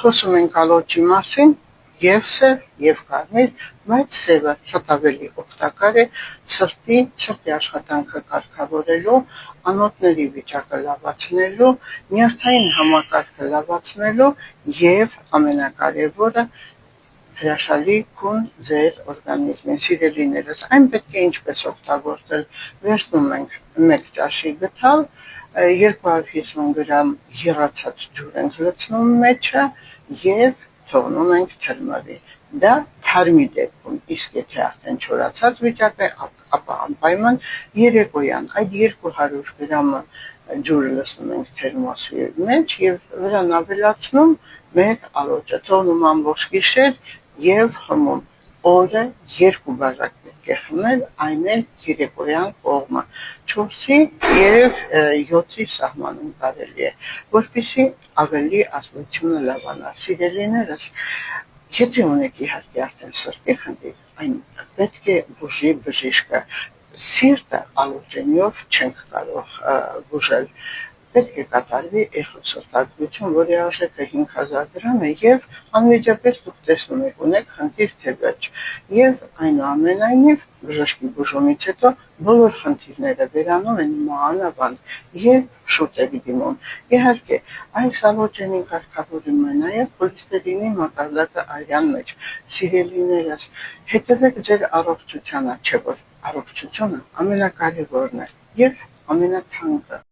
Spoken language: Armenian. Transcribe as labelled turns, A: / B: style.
A: խոսում ենք ալոճի մասին, եւ սև, եւ կարմիր, բայց սևը շատ ավելի օգտակար է սրտի աշխատանքը կարգավորելու, անոթների վիճակը լավացնելու, նյարդային համակարգը լավացնելու եւ ամենակարևորը հրաշալի գուն ձեր օրգանիզմին, սիրելիներս, այն պետք է ինչպես օգտագործել, վերցնում ենք մեկ ճաշի գդալ, 250 գրամ եռացած ջուր ենք լցնում մեջը եւ թողնում ենք թրմվի, դա թարմի դեպքում, իսկ եթե արդեն չորացած վիճակ է, ապա անպայման երեկոյան այդ 200 գրամը ջուր լցնում ենք թերմոսի մեջ եւ վրան ավելացնում մեր ալոճը, թողնում ամբողջ գիշեր եւ խմում, օրը 2 բաժակ պետք է խմել, այն էլ երեկոյան կողմը, 4-ի եւ 7-ի սահմանում կարելի է, որպեսզի ավելի ազդությունը լավանա, սիրելիներս, եթե ունեք իհարկե արդեն սրտի խնդիր, այն պետք է բուժի բժիշկը, սիրտը ալոճենիով չենք կարող բուժել, պետք է կատարվի էխոսարտադրություն, որի արժեքը 5000 դրամ է եւ անմիջապես դուք տեսնում եք, ունեք խնդիր թե ոչ, եւ այնուամենայնիվ բժշկի բուժումից հետո բոլոր խնդիրները վերանում են մանավանդ եւ շուտ է դիմում։ Իհարկե, այս ալոճենի կարգավորումը նաեւ խոլեստերինի մակարդակը արյան մեջ, սիրելիներս, հետևեք ձեր առողջությանը, չէ՞ որ առողջությունը ամենակարևորն է եւ ամենաթանկը։